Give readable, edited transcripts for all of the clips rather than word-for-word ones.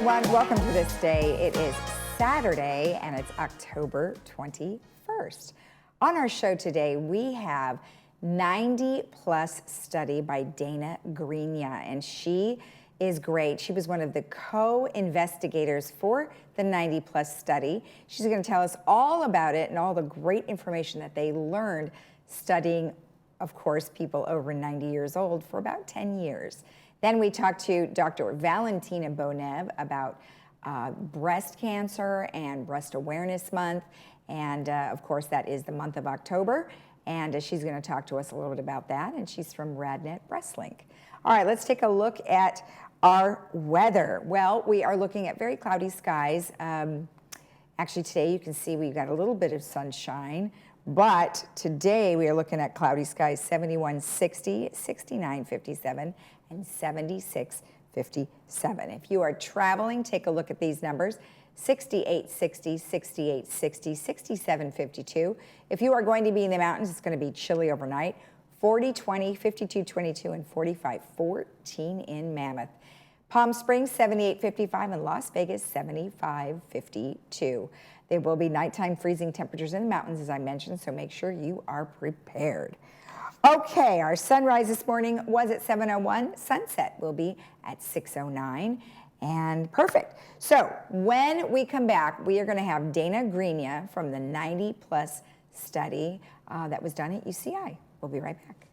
everyone. Welcome to This Day. It is Saturday and it's October 21st. On our show today, we have 90 Plus study by Dana Grenia, and she is great. She was one of the co-investigators for the 90 Plus study. She's going to tell us all about it and all the great information that they learned studying, of course, people over 90 years old for about 10 years. Then we talked to Dr. Valentina Bonev about breast cancer and Breast Awareness Month. And of course, that is the month of October. And she's going to talk to us a little bit about that. And she's from RadNet Breastlink. All right, let's take a look at our weather. Well, we are looking at very cloudy skies. Actually, today you can see we've got a little bit of sunshine. But today we are looking at cloudy skies, 71, 60, 69, 57, and 76, 57. If you are traveling, take a look at these numbers. 68, 60, 68, 60, 67, 52. If you are going to be in the mountains, it's going to be chilly overnight. 40, 20, 52, 22, and 45, 14 in Mammoth. Palm Springs, 78, 55, and Las Vegas, 75, 52. There will be nighttime freezing temperatures in the mountains, as I mentioned, so make sure you are prepared. Okay, our sunrise this morning was at 7:01. Sunset will be at 6:09. And perfect. So when we come back, we are going to have Dana Grenia from the 90 Plus study that was done at UCI. We'll be right back.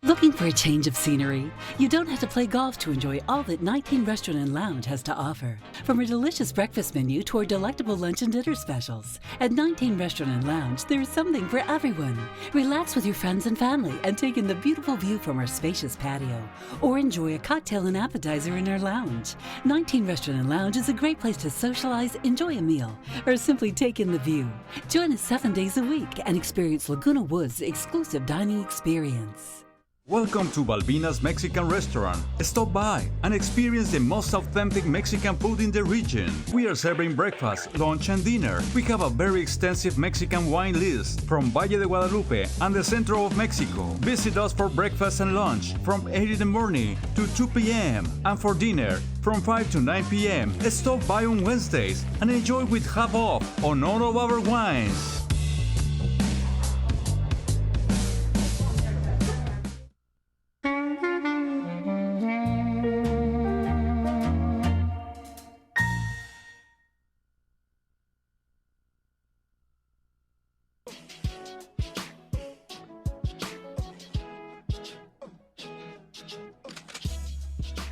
Looking for a change of scenery? You don't have to play golf to enjoy all that 19 Restaurant and Lounge has to offer. From a delicious breakfast menu to our delectable lunch and dinner specials. At 19 Restaurant and Lounge, there is something for everyone. Relax with your friends and family and take in the beautiful view from our spacious patio. Or enjoy a cocktail and appetizer in our lounge. 19 Restaurant and Lounge is a great place to socialize, enjoy a meal, or simply take in the view. Join us 7 days a week and experience Laguna Woods' exclusive dining experience. Welcome to Balbina's Mexican Restaurant. Stop by and experience the most authentic Mexican food in the region. We are serving breakfast, lunch, and dinner. We have a very extensive Mexican wine list from Valle de Guadalupe and the center of Mexico. Visit us for breakfast and lunch from 8 in the morning to 2 p.m. and for dinner from 5 to 9 p.m. Stop by on Wednesdays and enjoy with half off on all of our wines.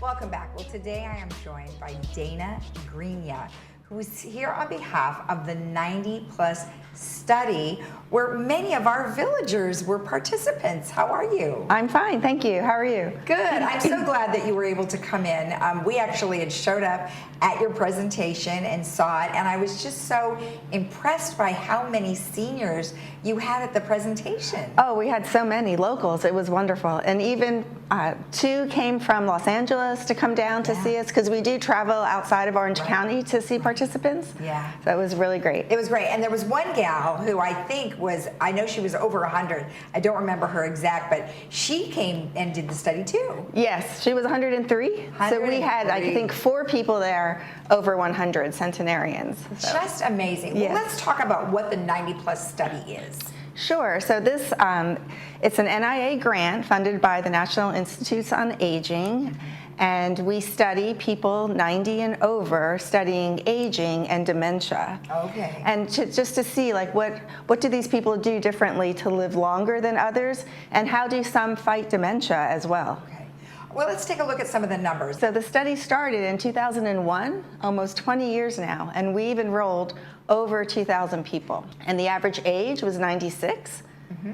Welcome back. Well, today I am joined by Dana Grenia, who is here on behalf of the 90 Plus study, where many of our villagers were participants. How are you? I'm fine, thank you. How are you? Good. I'm so glad that you were able to come in. We actually had showed up at your presentation and saw it, and I was just so impressed by how many seniors you had at the presentation. Oh, we had so many locals. It was wonderful. And even 2 came from Los Angeles to come down to see us, because we do travel outside of Orange County to see participants. Yeah. So it was really great. It was great. And there was one gal who I think was, I know she was over 100. I don't remember her exact, but she came and did the study too. Yes, she was 103. So we had, I think, 4 people there over 100 centenarians. So. Just amazing. Yes. Well, let's talk about what the 90 Plus study is. Sure. So this, it's an NIA grant funded by the National Institutes on Aging, and we study people 90 and over, studying aging and dementia. Okay. And just to see, like, what do these people do differently to live longer than others, and how do some fight dementia as well? Okay. Well, let's take a look at some of the numbers. So the study started in 2001, almost 20 years now, and we've enrolled over 2,000 people. And the average age was 96. Mm-hmm.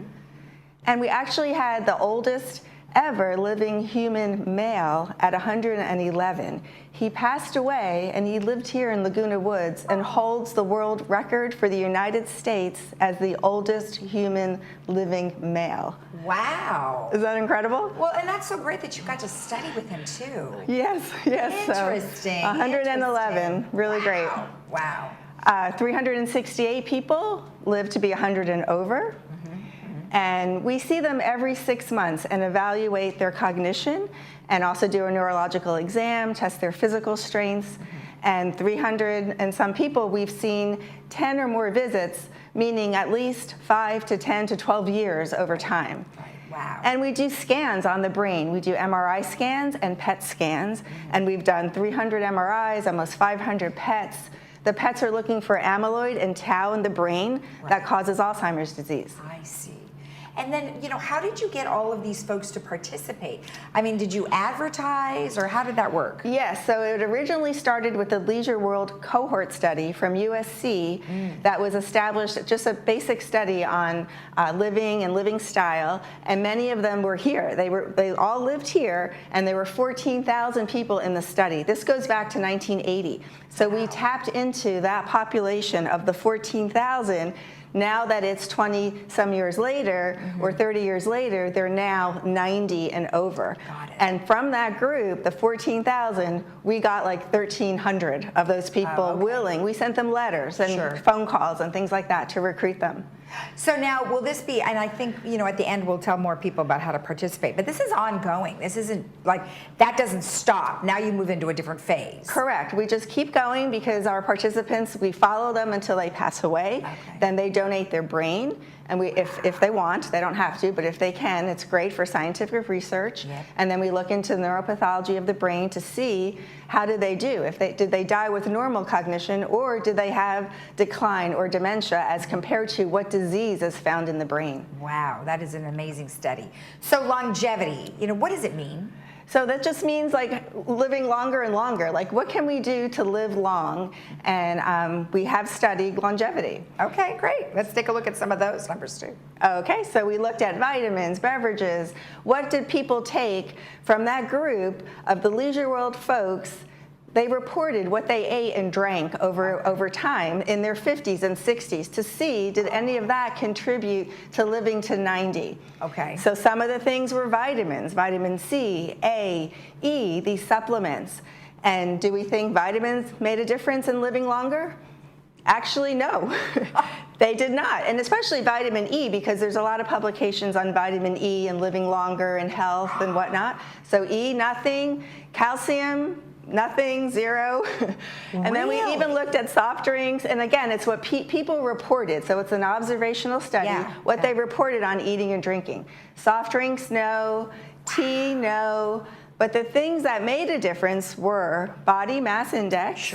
And we actually had the oldest ever living human male at 111. He passed away, and he lived here in Laguna Woods and holds the world record for the United States as the oldest human living male. Wow. Is that incredible? Well, and that's so great that you got to study with him too. Yes, yes. Interesting. So 111, really great. Wow. 368 people live to be 100 and over. And we see them every 6 months and evaluate their cognition and also do a neurological exam, test their physical strengths. And 300 and some people, we've seen 10 or more visits, meaning at least 5 to 10 to 12 years over time. Wow. And we do scans on the brain. We do MRI scans and PET scans. And we've done 300 MRIs, almost 500 PETs. The PETs are looking for amyloid and tau in the brain that causes Alzheimer's disease. I see. And then, how did you get all of these folks to participate? I mean, did you advertise, or how did that work? Yes, so it originally started with the Leisure World cohort study from USC that was established, just a basic study on living and living style, and many of them were here. They all lived here, and there were 14,000 people in the study. This goes back to 1980. So we tapped into that population of the 14,000. Now that it's 20-some years later or 30 years later, they're now 90 and over. Got it. And from that group, the 14,000, we got like 1,300 of those people willing. We sent them letters and phone calls and things like that to recruit them. So now, will this be, and I think, at the end we'll tell more people about how to participate, but this is ongoing. This isn't like, that doesn't stop. Now you move into a different phase. Correct. We just keep going because our participants, we follow them until they pass away. Then they donate their brain. And if they want, they don't have to, but if they can, it's great for scientific research. And then we look into the neuropathology of the brain to see how did they do. Did they die with normal cognition, or did they have decline or dementia as compared to what disease is found in the brain? Wow, that is an amazing study. So longevity, what does it mean? So that just means like living longer and longer. Like, what can we do to live long? And we have studied longevity. Okay, great. Let's take a look at some of those numbers too. Okay, so we looked at vitamins, beverages. What did people take from that group of the Leisure World folks? They reported what they ate and drank over time in their 50s and 60s to see, did any of that contribute to living to 90? Okay. So some of the things were vitamins, vitamin C, A, E, these supplements. And do we think vitamins made a difference in living longer? Actually, no. They did not, and especially vitamin E, because there's a lot of publications on vitamin E and living longer and health and whatnot. So E, nothing. Calcium, nothing, zero. And then we even looked at soft drinks. And again, it's what people reported. So it's an observational study, what they reported on eating and drinking. Soft drinks, no. Tea, no. But the things that made a difference were body mass index,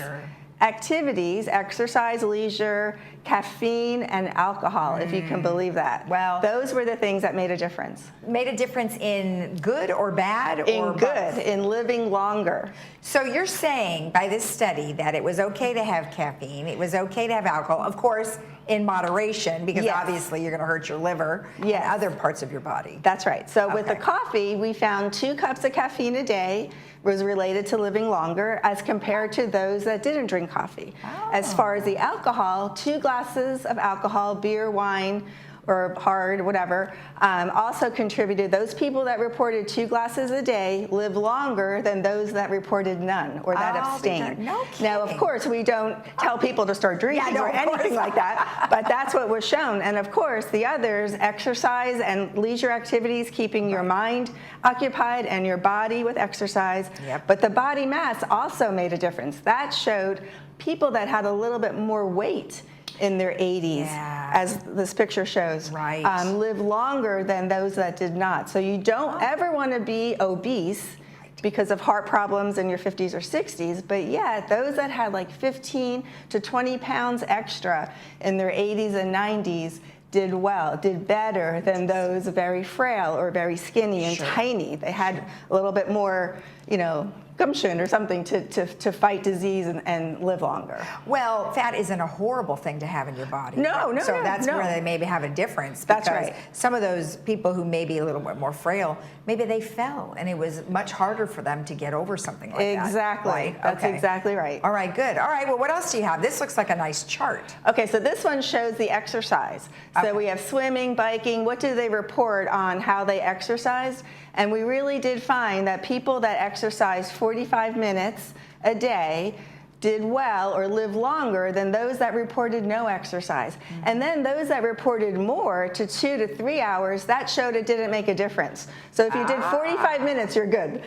activities, exercise, leisure, caffeine, and alcohol, if you can believe that. Well, those were the things that made a difference. Made a difference in good or bad? In good, in living longer. So you're saying by this study that it was okay to have caffeine, it was okay to have alcohol, of course, in moderation, because obviously you're going to hurt your liver and other parts of your body. That's right. So with the coffee, we found 2 cups of caffeine a day was related to living longer as compared to those that didn't drink coffee. As far as the alcohol, 2 glasses of alcohol, beer, wine, or hard, whatever, also contributed. Those people that reported 2 glasses a day live longer than those that reported none or that abstained. Now, of course, we don't tell people to start drinking or anything like that, but that's what was shown. And of course, the others, exercise and leisure activities, keeping your mind occupied and your body with exercise. But the body mass also made a difference. That showed people that had a little bit more weight in their 80s, as this picture shows, live longer than those that did not. So you don't ever want to be obese because of heart problems in your 50s or 60s, but yet those that had like 15 to 20 pounds extra in their 80s and 90s did well, did better than those very frail or very skinny and tiny. They had a little bit more, gumption or something to fight disease and live longer. Well, fat isn't a horrible thing to have in your body. No. So that's where they maybe have a difference. That's right. Some of those people who may be a little bit more frail, maybe they fell and it was much harder for them to get over something like that. Exactly. That's exactly right. All right, good. All right, well, what else do you have? This looks like a nice chart. Okay, so this one shows the exercise. So we have swimming, biking. What do they report on how they exercised? And we really did find that people that exercised 45 minutes a day did well or lived longer than those that reported no exercise. And then those that reported more to 2 to 3 hours, that showed it didn't make a difference. So if you did 45 minutes, you're good.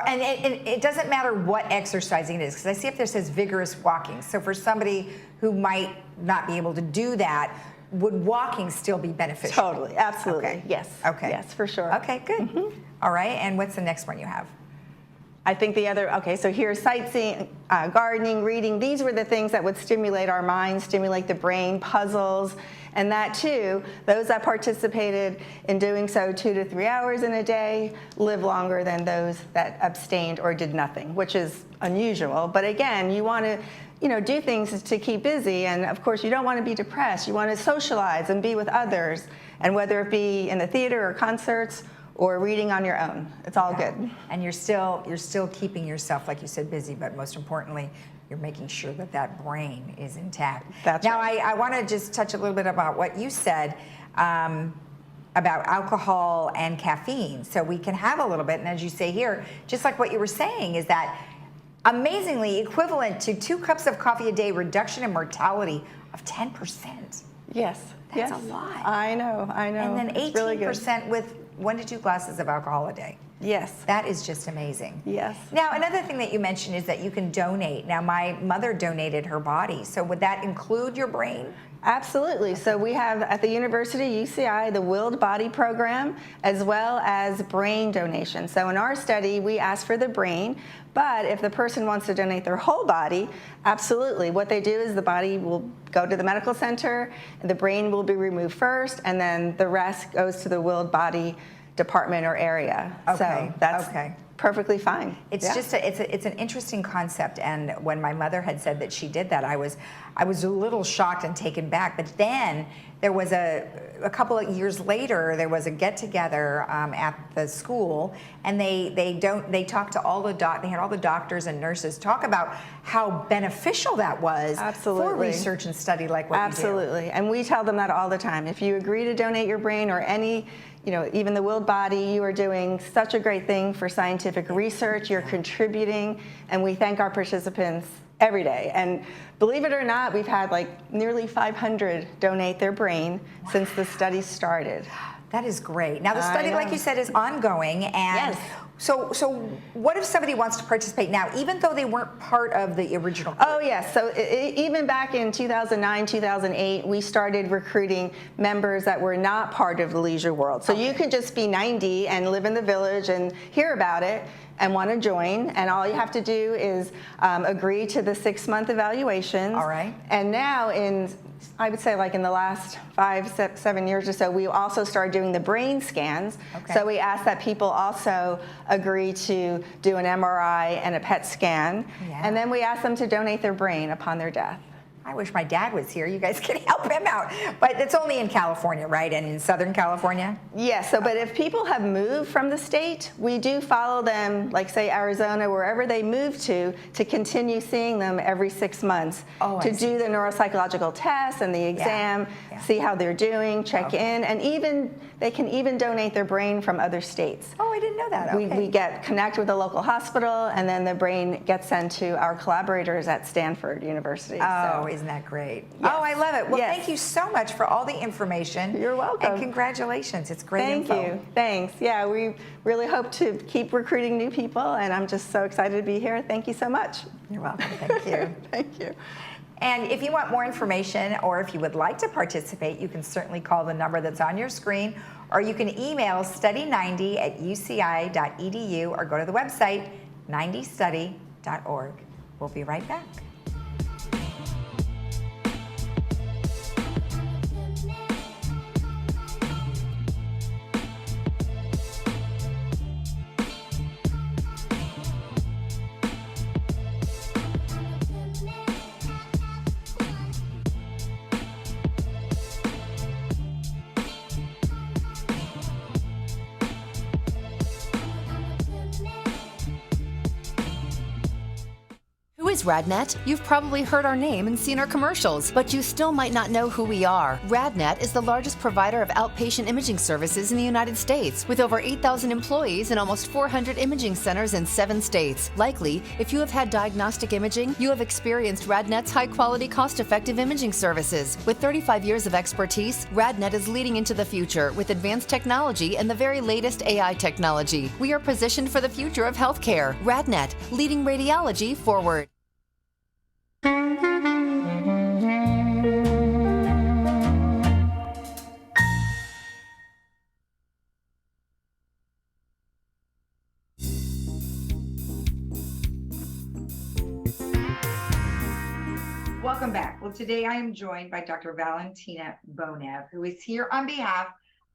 And it doesn't matter what exercising it is, because I see if there says vigorous walking. So for somebody who might not be able to do that, would walking still be beneficial? Totally, absolutely, okay. Yes. Okay. Yes, for sure. Okay, good. All right, and what's the next one you have? I think the other, okay, so here's sightseeing, gardening, reading. These were the things that would stimulate our minds, stimulate the brain, puzzles, and that too, those that participated in doing so 2 to 3 hours in a day live longer than those that abstained or did nothing, which is unusual. But again, you want to do things to keep busy, and of course you don't want to be depressed. You want to socialize and be with others, and whether it be in the theater or concerts or reading on your own, it's all good. And you're still keeping yourself, like you said, busy, but most importantly, you're making sure that that brain is intact. That's now, right. I want to just touch a little bit about what you said about alcohol and caffeine. So we can have a little bit, and as you say here, just like what you were saying, is that amazingly equivalent to 2 cups of coffee a day, reduction in mortality of 10%. Yes. That's a lot. I know. And then It's really good. 18% with 1 to 2 glasses of alcohol a day. Yes. That is just amazing. Yes. Now, another thing that you mentioned is that you can donate. Now, my mother donated her body. So would that include your brain? Absolutely. So we have at the University UCI the Willed Body Program as well as brain donation. So in our study, we asked for the brain, but if the person wants to donate their whole body, absolutely. What they do is the body will go to the medical center, the brain will be removed first, and then the rest goes to the Willed Body department or area. Okay. So that's perfectly fine. It's just it's an interesting concept, and when my mother had said that she did that, I was a little shocked and taken back. But then there was a couple of years later, there was a get together at the school, and they talked to all the they had all the doctors and nurses talk about how beneficial that was for research and study like what you do. Absolutely, and we tell them that all the time. If you agree to donate your brain or any, even the willed body, you are doing such a great thing for scientific research. You're contributing, and we thank our participants every day. And believe it or not, we've had nearly 500 donate their brain since the study started. That is great. Now the study, like you said, is ongoing, and yes. So what if somebody wants to participate now, even though they weren't part of the original group? Oh, yes. So even back in 2009, 2008, we started recruiting members that were not part of the leisure world. So you could just be 90 and live in the village and hear about it and want to join, and all you have to do is agree to the 6-month evaluations. All right. And now I would say in the last 5, 7 years or so, we also started doing the brain scans. Okay. So we ask that people also agree to do an MRI and a PET scan. Yeah. And then we ask them to donate their brain upon their death. I wish my dad was here. You guys can help him out. But it's only in California, right? And in Southern California? Yes, but if people have moved from the state, we do follow them, say Arizona, wherever they move to continue seeing them every 6 months to do the neuropsychological tests and the exam, see how they're doing, check in, and they can even donate their brain from other states. Oh, I didn't know that. Okay. We connect with a local hospital, and then the brain gets sent to our collaborators at Stanford University. Oh, isn't that great? Yes. Oh, I love it. Well, Yes. thank you so much for all the information. You're welcome. And congratulations. It's great Thank info. you. Thanks. Yeah, we really hope to keep recruiting new people, and I'm just so excited to be here. Thank you so much. You're welcome. Thank you. Thank you. And if you want more information, or if you would like to participate, you can certainly call the number that's on your screen, or you can email study90@uci.edu, or go to the website 90study.org. We'll be right back. is RadNet? You've probably heard our name and seen our commercials, but you still might not know who we are. RadNet is the largest provider of outpatient imaging services in the United States, with over 8,000 employees and almost 400 imaging centers in 7 states. Likely, if you have had diagnostic imaging, you have experienced RadNet's high-quality, cost-effective imaging services. With 35 years of expertise, RadNet is leading into the future with advanced technology and the very latest AI technology. We are positioned for the future of healthcare. RadNet, leading radiology forward. Welcome back. Well, today I am joined by Dr. Valentina Bonev, who is here on behalf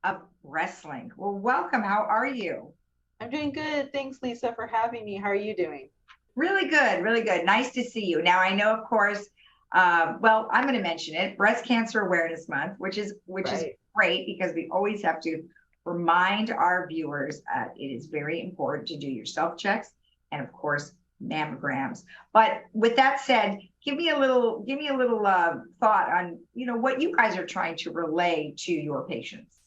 of Wrestling. Well, welcome. How are you? I'm doing good. Thanks, Lisa, for having me. How are you doing? Really good, really good. Nice to see you. Now, I know, of course, well, I'm going to mention it, Breast Cancer Awareness Month, which is great because we always have to remind our viewers it is very important to do your self-checks and, of course, mammograms. But with that said, give me a little thought on, what you guys are trying to relay to your patients.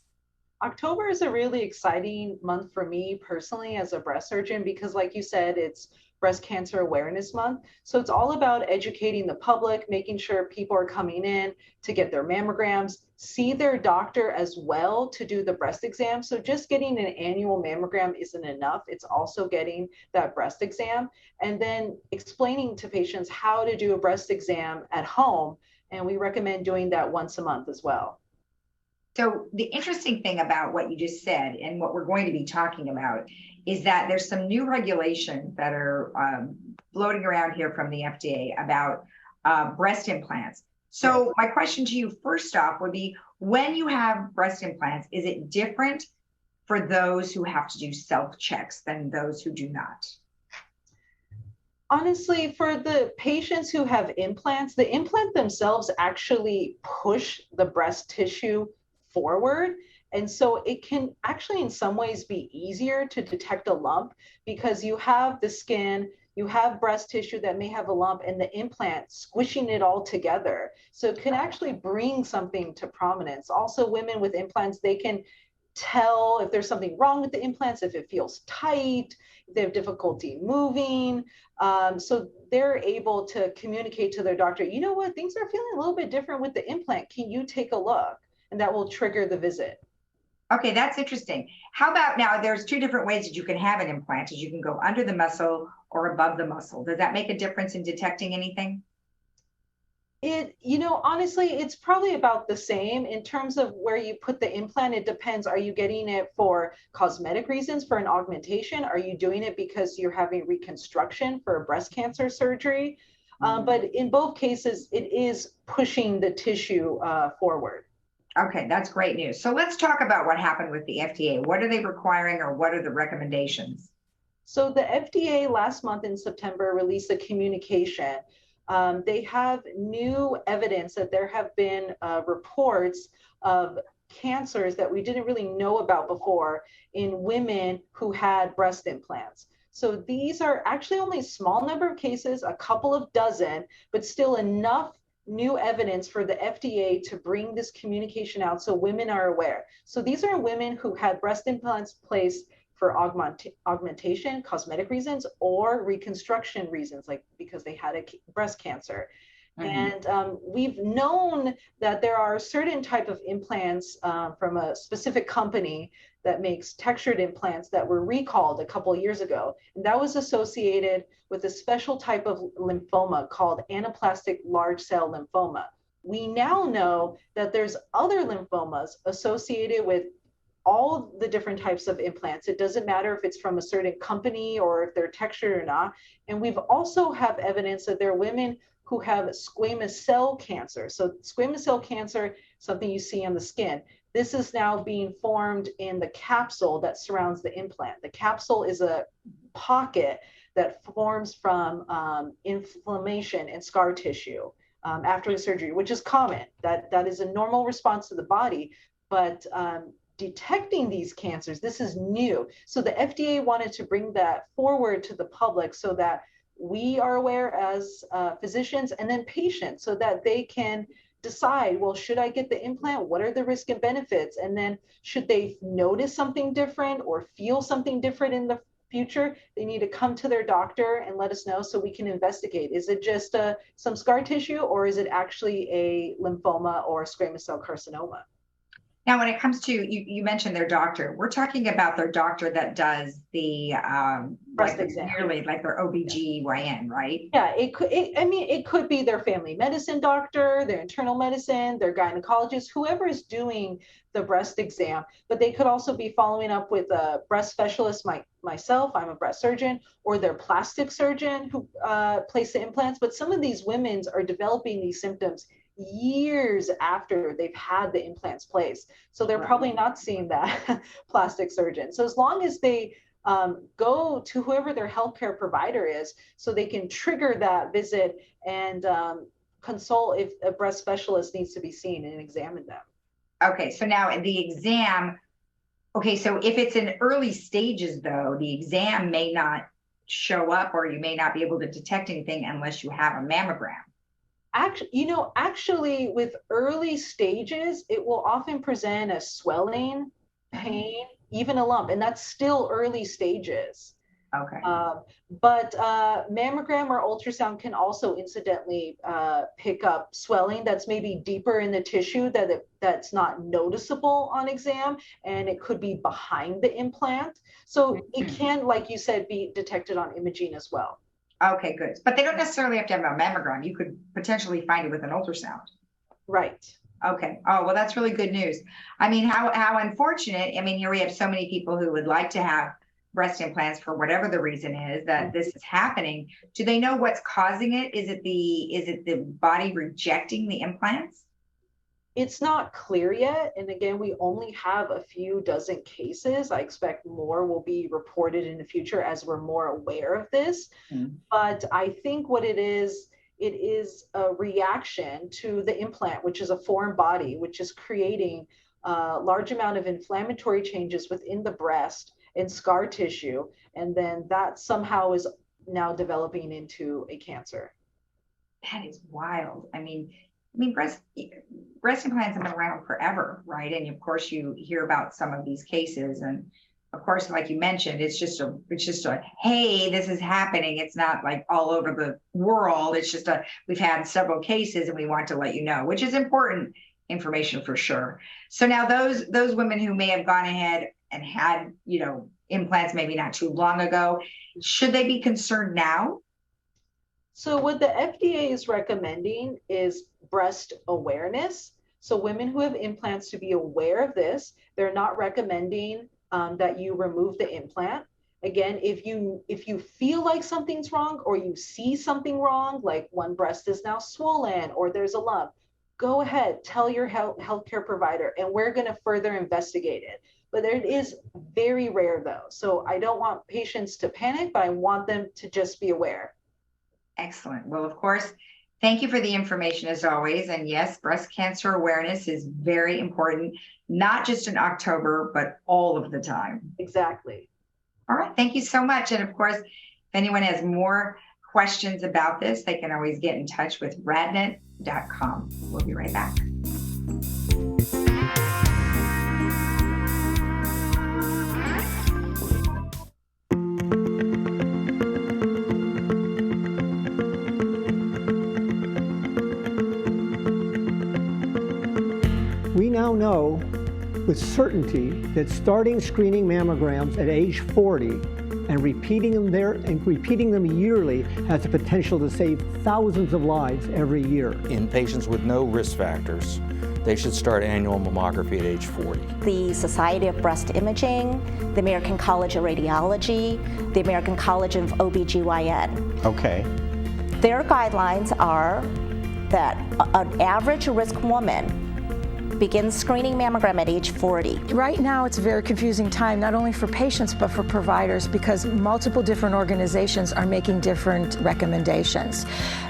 October is a really exciting month for me personally as a breast surgeon because, like you said, it's Breast Cancer Awareness Month. So it's all about educating the public, making sure people are coming in to get their mammograms, see their doctor as well to do the breast exam. So just getting an annual mammogram isn't enough. It's also getting that breast exam and then explaining to patients how to do a breast exam at home. And we recommend doing that once a month as well. So the interesting thing about what you just said and what we're going to be talking about is that there's some new regulations that are floating around here from the FDA about breast implants. So my question to you first off would be, when you have breast implants, is it different for those who have to do self-checks than those who do not? Honestly, for the patients who have implants, the implant themselves actually push the breast tissue forward. And so it can actually in some ways be easier to detect a lump because you have the skin, you have breast tissue that may have a lump and the implant squishing it all together. So it can actually bring something to prominence. Also, women with implants, they can tell if there's something wrong with the implants, if it feels tight, if they have difficulty moving. So they're able to communicate to their doctor, you know what, things are feeling a little bit different with the implant. Can you take a look? And that will trigger the visit. Okay, that's interesting. How about now, there's 2 different ways that you can have an implant. You can go under the muscle or above the muscle. Does that make a difference in detecting anything? Honestly, it's probably about the same in terms of where you put the implant. It depends. Are you getting it for cosmetic reasons, for an augmentation? Are you doing it because you're having reconstruction for a breast cancer surgery? But in both cases, it is pushing the tissue forward. Okay, that's great news. So let's talk about what happened with the FDA. What are they requiring or what are the recommendations? So the FDA last month in September released a communication. They have new evidence that there have been reports of cancers that we didn't really know about before in women who had breast implants. So these are actually only a small number of cases, a couple of dozen, but still enough new evidence for the FDA to bring this communication out so women are aware. So these are women who had breast implants placed for augmentation, cosmetic reasons, or reconstruction reasons, like because they had a breast cancer. And we've known that there are certain type of implants from a specific company that makes textured implants that were recalled a couple of years ago. And that was associated with a special type of lymphoma called anaplastic large cell lymphoma. We now know that there's other lymphomas associated with all the different types of implants. It doesn't matter if it's from a certain company or if they're textured or not. And we've also have evidence that there are women who have squamous cell cancer. So squamous cell cancer, something you see on the skin. This is now being formed in the capsule that surrounds the implant. The capsule is a pocket that forms from inflammation and scar tissue after the surgery, which is common. That is a normal response to the body. But detecting these cancers, this is new. So the FDA wanted to bring that forward to the public so that we are aware as physicians, and then patients, so that they can decide, well, should I get the implant? What are the risks and benefits? And then should they notice something different or feel something different in the future, they need to come to their doctor and let us know so we can investigate. Is it just some scar tissue, or is it actually a lymphoma or squamous cell carcinoma? Now, when it comes to, you mentioned their doctor, we're talking about their doctor that does the Breast like exam. yearly, like their OBGYN, right? Yeah, it could be their family medicine doctor, their internal medicine, their gynecologist, whoever is doing the breast exam. But they could also be following up with a breast specialist, myself, I'm a breast surgeon, or their plastic surgeon who placed the implants. But some of these women are developing these symptoms years after they've had the implants placed. So they're probably not seeing that plastic surgeon. So as long as they go to whoever their healthcare provider is, so they can trigger that visit and consult if a breast specialist needs to be seen and examine them. Okay, so now the exam, okay, so if it's in early stages though, the exam may not show up, or you may not be able to detect anything unless you have a mammogram. Actually, with early stages, it will often present as swelling, pain, even a lump, and that's still early stages. Okay. But mammogram or ultrasound can also incidentally pick up swelling that's maybe deeper in the tissue that's not noticeable on exam, and it could be behind the implant. So it can, like you said, be detected on imaging as well. Okay, good. But they don't necessarily have to have a mammogram. You could potentially find it with an ultrasound. Right. Okay. Oh, well, that's really good news. I mean, how unfortunate. I mean, here we have so many people who would like to have breast implants for whatever the reason is that this is happening. Do they know what's causing it? Is it the body rejecting the implants? It's not clear yet. And again, we only have a few dozen cases. I expect more will be reported in the future as we're more aware of this. But I think what it is a reaction to the implant, which is a foreign body, which is creating a large amount of inflammatory changes within the breast and scar tissue. And then that somehow is now developing into a cancer. That is wild. I mean, breast implants have been around forever, right? And of course, you hear about some of these cases, and of course, like you mentioned, it's just a hey, this is happening. It's not like all over the world. It's just we've had several cases, and we want to let you know, which is important information for sure. So now those women who may have gone ahead and had implants maybe not too long ago, should they be concerned now? So what the FDA is recommending is breast awareness. So women who have implants to be aware of this. They're not recommending that you remove the implant. Again, if you feel like something's wrong, or you see something wrong, like one breast is now swollen or there's a lump, go ahead, tell your healthcare provider, and we're going to further investigate it. But it is very rare though. So I don't want patients to panic, but I want them to just be aware. Excellent. Well, of course, thank you for the information as always. And yes, breast cancer awareness is very important, not just in October, but all of the time. Exactly. All right. Thank you so much. And of course, if anyone has more questions about this, they can always get in touch with radnet.com. We'll be right back. We now know with certainty that starting screening mammograms at age 40 and repeating them yearly has the potential to save thousands of lives every year. In patients with no risk factors, they should start annual mammography at age 40. The Society of Breast Imaging, the American College of Radiology, the American College of OBGYN. Okay. Their guidelines are that an average risk woman begin screening mammogram at age 40. Right now, it's a very confusing time, not only for patients, but for providers, because multiple different organizations are making different recommendations.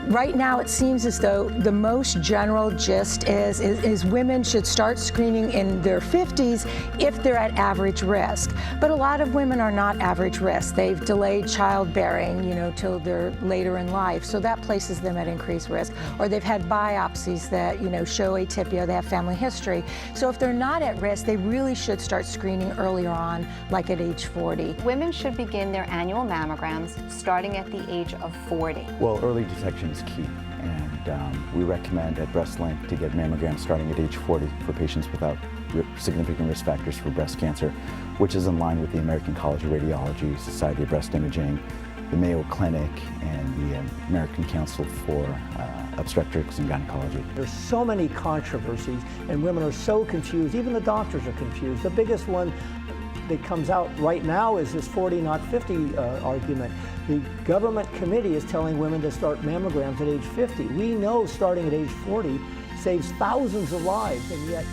Right now, it seems as though the most general gist is women should start screening in their 50s if they're at average risk. But a lot of women are not average risk. They've delayed childbearing, till they're later in life, so that places them at increased risk. Or they've had biopsies that, show atypia, they have family history. So if they're not at risk, they really should start screening earlier on, like at age 40. Women should begin their annual mammograms starting at the age of 40. Well, early detection is key, and we recommend at BreastLink to get mammograms starting at age 40 for patients without significant risk factors for breast cancer, which is in line with the American College of Radiology, Society of Breast Imaging, the Mayo Clinic, and the American Council for Obstetrics and Gynecology. There's so many controversies, and women are so confused. Even the doctors are confused. The biggest one that comes out right now is this 40, not 50 argument. The government committee is telling women to start mammograms at age 50. We know starting at age 40 saves thousands of lives, and yet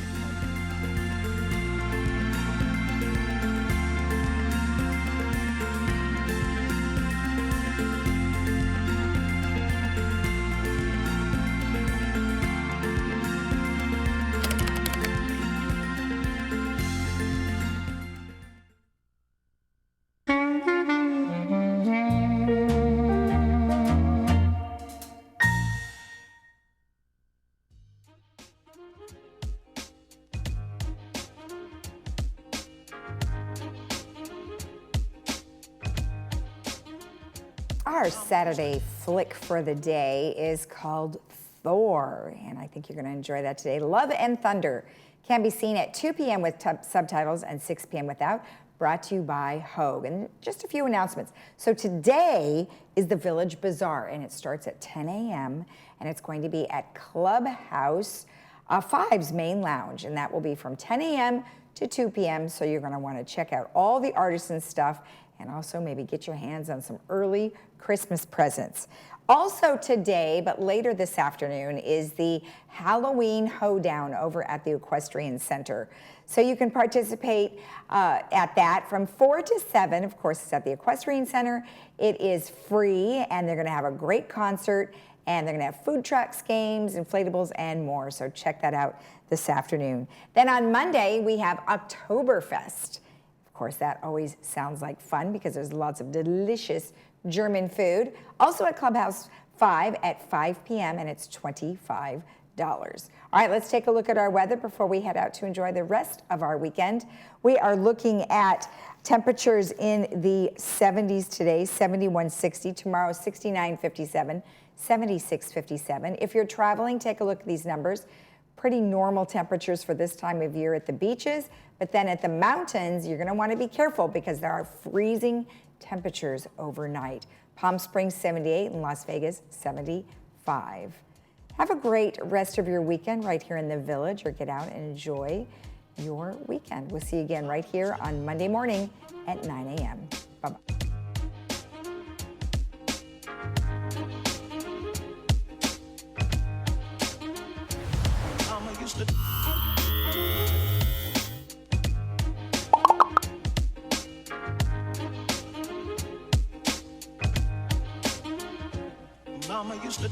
Our Saturday flick for the day is called Thor, and I think you're going to enjoy that today. Love and Thunder can be seen at 2 p.m. with subtitles and 6 p.m. without, brought to you by Hogue. And just a few announcements. So today is the Village Bazaar, and it starts at 10 a.m., and it's going to be at Clubhouse 5's main lounge, and that will be from 10 a.m. to 2 p.m., so you're going to want to check out all the artisan stuff and also maybe get your hands on some early Christmas presents. Also today, but later this afternoon, is the Halloween Hoedown over at the Equestrian Center. So you can participate at that from 4 to 7. Of course, it's at the Equestrian Center. It is free, and they're going to have a great concert, and they're going to have food trucks, games, inflatables, and more. So check that out this afternoon. Then on Monday, we have Oktoberfest. Of course, that always sounds like fun because there's lots of delicious German food. Also at Clubhouse 5 at 5 p.m. and it's $25. All right, let's take a look at our weather before we head out to enjoy the rest of our weekend. We are looking at temperatures in the 70s today, 71, 60. Tomorrow, 69, 57, 76, 57. If you're traveling, take a look at these numbers. Pretty normal temperatures for this time of year at the beaches, but then at the mountains, you're going to want to be careful because there are freezing temperatures overnight. Palm Springs 78 and Las Vegas 75. Have a great rest of your weekend right here in the Village, or get out and enjoy your weekend. We'll see you again right here on Monday morning at 9 a.m. Bye-bye. Mama used to. Mama used to.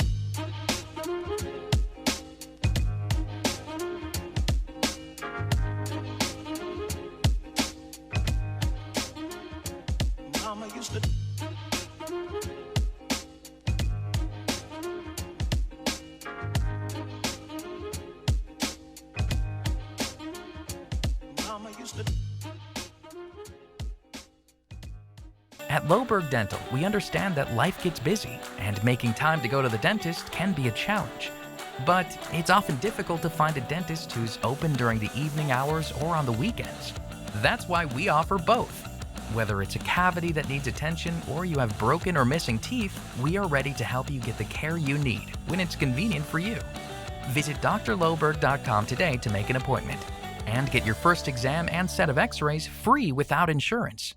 Mama used to. At Lohberg Dental, we understand that life gets busy, and making time to go to the dentist can be a challenge. But it's often difficult to find a dentist who's open during the evening hours or on the weekends. That's why we offer both. Whether it's a cavity that needs attention or you have broken or missing teeth, we are ready to help you get the care you need when it's convenient for you. Visit drlohberg.com today to make an appointment and get your first exam and set of x-rays free without insurance.